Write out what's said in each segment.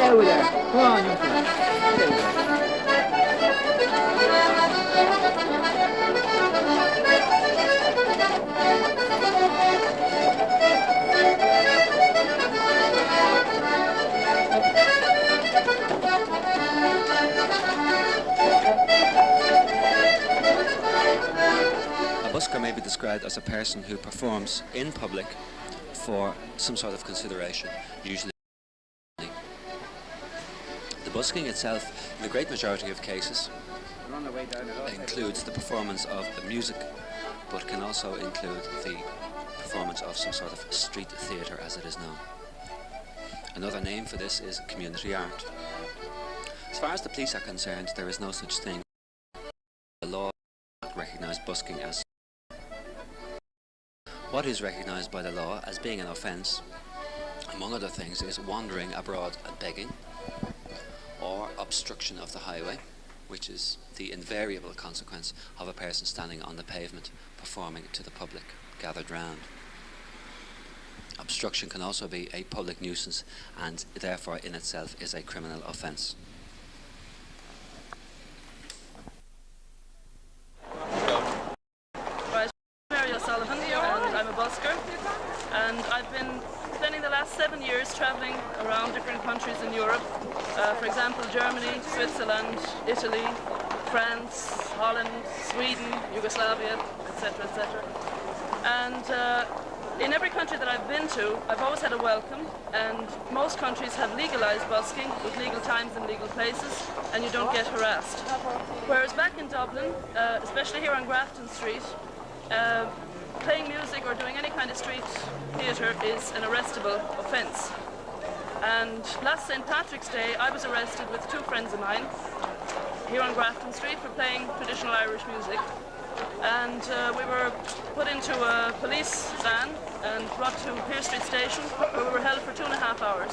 Stay over there. Come on, young fella. Stay over there. A busker may be described as a person who performs in public for some sort of consideration, usually. The busking itself, in the great majority of cases, includes the performance of music, but can also include the performance of some sort of street theatre as it is known. Another name for this is community art. As far as the police are concerned, there is no such thing. The law does not recognise busking as. What is recognised by the law as being an offence, among other things, is wandering abroad and begging, or obstruction of the highway, which is the invariable consequence of a person standing on the pavement performing to the public gathered round. Obstruction can also be a public nuisance and therefore in itself is a criminal offence. I'm a busker, and I've been spending the last 7 years travelling around different countries in Europe. For example, Germany, Switzerland, Italy, France, Holland, Sweden, Yugoslavia, etc., etc. And in every country that I've been to, I've always had a welcome, and most countries have legalised busking with legal times and legal places, and you don't get harassed. Whereas back in Dublin, especially here on Grafton Street, playing music or doing any kind of street theatre is an arrestable offence. And last St. Patrick's Day I was arrested with two friends of mine here on Grafton Street for playing traditional Irish music. And we were put into a police van and brought to Pearse Street Station, where we were held for 2.5 hours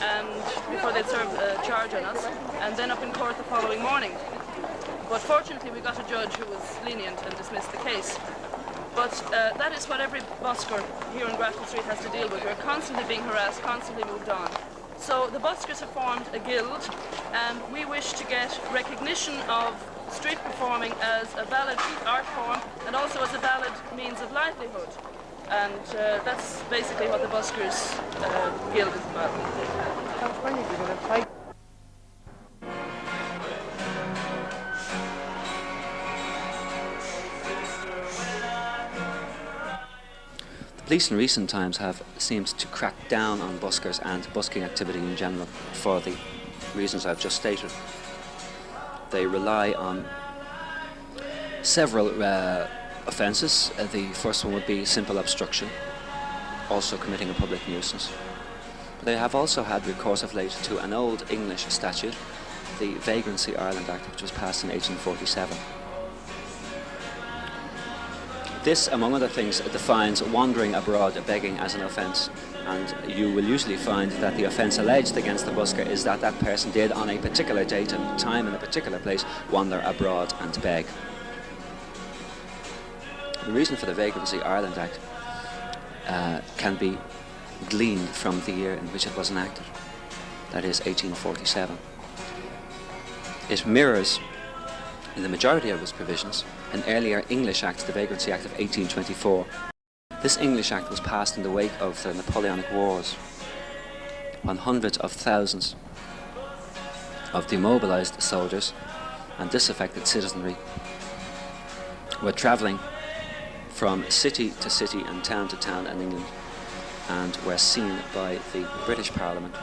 and before they'd served a charge on us, and then up in court the following morning. But fortunately we got a judge who was lenient and dismissed the case. But that is what every busker here on Grafton Street has to deal with. We're constantly being harassed, constantly moved on. So the buskers have formed a guild, and we wish to get recognition of street performing as a valid art form and also as a valid means of livelihood. And that's basically what the buskers guild is about. Police in recent times have seemed to crack down on buskers and busking activity in general for the reasons I've just stated. They rely on several offences. The first one would be simple obstruction, also committing a public nuisance. They have also had recourse of late to an old English statute, the Vagrancy Ireland Act, which was passed in 1847. This, among other things, defines wandering abroad begging as an offence, and you will usually find that the offence alleged against the busker is that that person did on a particular date and time in a particular place wander abroad and beg. The reason for the Vagrancy Ireland Act can be gleaned from the year in which it was enacted, that is 1847. It mirrors, in the majority of its provisions, an earlier English Act, the Vagrancy Act of 1824. This English Act was passed in the wake of the Napoleonic Wars, when hundreds of thousands of demobilised soldiers and disaffected citizenry were travelling from city to city and town to town in England, and were seen by the British Parliament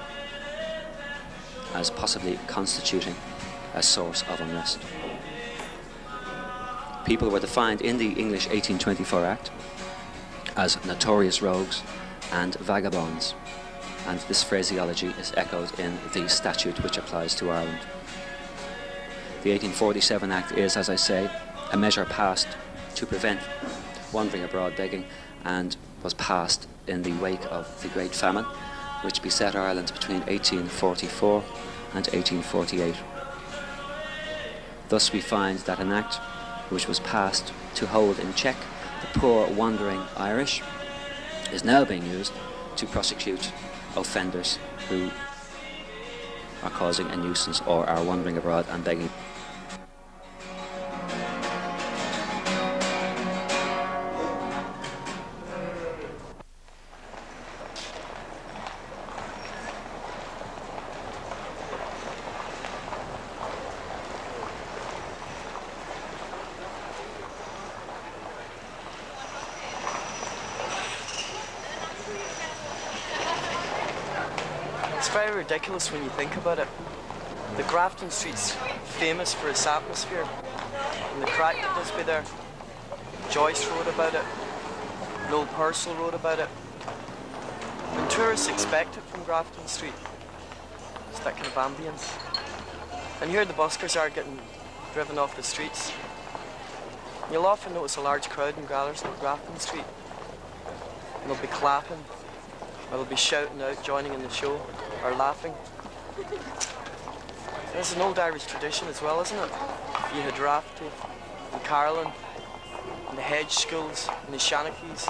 as possibly constituting a source of unrest. People were defined in the English 1824 Act as notorious rogues and vagabonds, and this phraseology is echoed in the statute which applies to Ireland. The 1847 Act is, as I say, a measure passed to prevent wandering abroad begging, and was passed in the wake of the Great Famine, which beset Ireland between 1844 and 1848. Thus we find that an act which was passed to hold in check the poor wandering Irish is now being used to prosecute offenders who are causing a nuisance or are wandering abroad and begging. It's very ridiculous when you think about it. The Grafton Street's famous for its atmosphere, and the crack that does be there. Joyce wrote about it, Noel Purcell wrote about it. And tourists expect it from Grafton Street. It's that kind of ambience. And here the buskers are getting driven off the streets. You'll often notice a large crowd in Grafton Street. And they'll be clapping, or they'll be shouting out, joining in the show, or laughing. There's an old Irish tradition as well, isn't it? You had Rafty, and Caroline, and the Hedge Schools, and the Shanakees,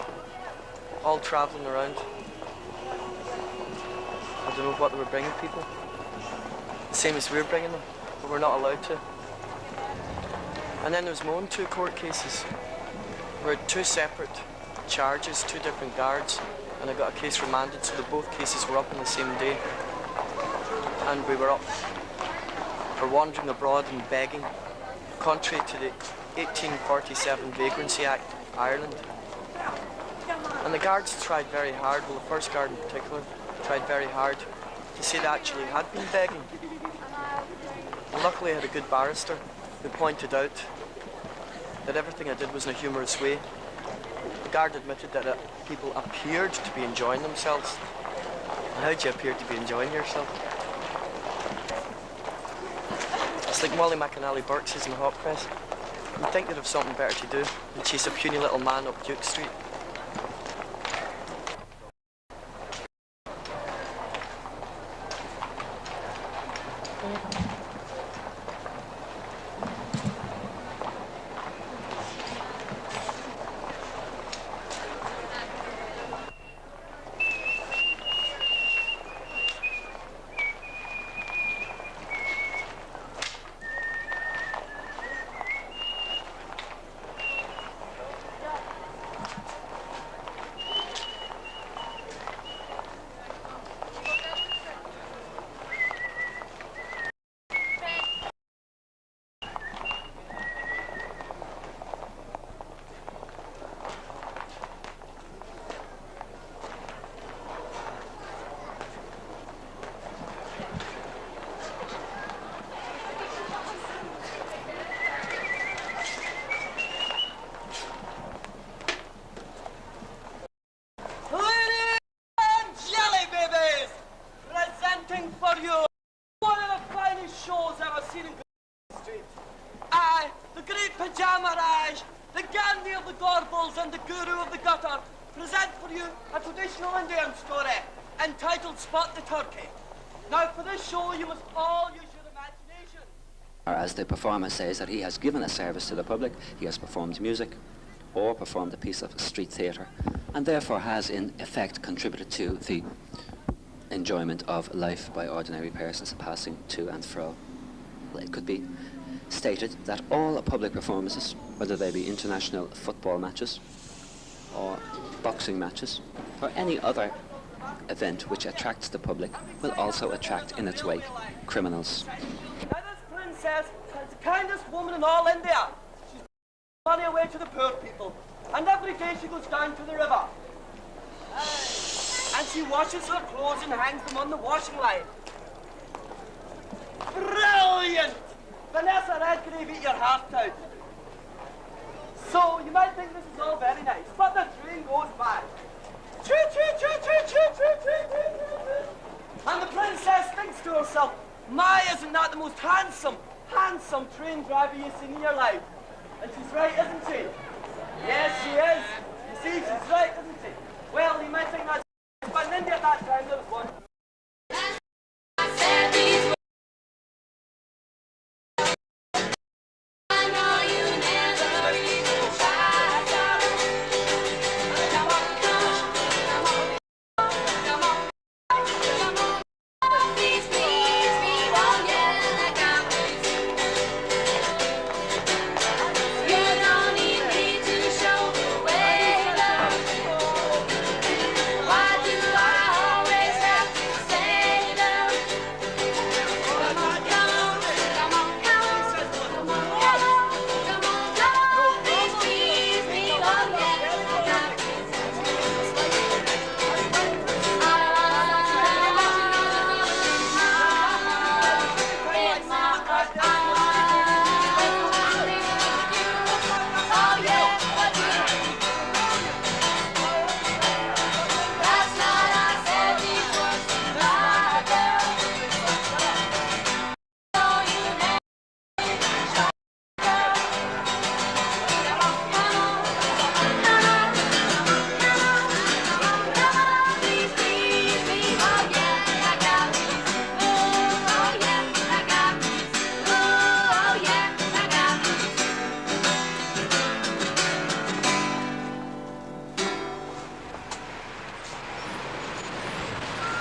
all travelling around. I don't know what they were bringing people. The same as we're bringing them, but we're not allowed to. And then there was my own 2 court cases. We had 2 separate charges, 2 different guards, and I got a case remanded, so that both cases were up on the same day. And we were up for wandering abroad and begging, contrary to the 1847 Vagrancy Act of Ireland. And the guards tried very hard, well the first guard in particular, tried very hard to say they actually had been begging. And luckily I had a good barrister who pointed out that everything I did was in a humorous way. The guard admitted that people appeared to be enjoying themselves. And how do you appear to be enjoying yourself? It's like Molly McAnally Burke says in the Hot Press. You'd think they'd have something better to do than chase a puny little man up Duke Street. As the performer says that he has given a service to the public, he has performed music or performed a piece of street theatre, and therefore has in effect contributed to the enjoyment of life by ordinary persons passing to and fro. It could be stated that all public performances, whether they be international football matches or boxing matches or any other event which attracts the public, will also attract in its wake criminals. Princess is the kindest woman in all India. She's money away to the poor people, and every day she goes down to the river. And she washes her clothes and hangs them on the washing line. Brilliant! Vanessa Redgrave, eat your heart out. So you might think this is all very nice, but the train goes by. Choo choo choo choo choo choo choo choo choo. And the princess thinks to herself, my, isn't that the most handsome train driver you've seen in your life? And she's right, isn't she?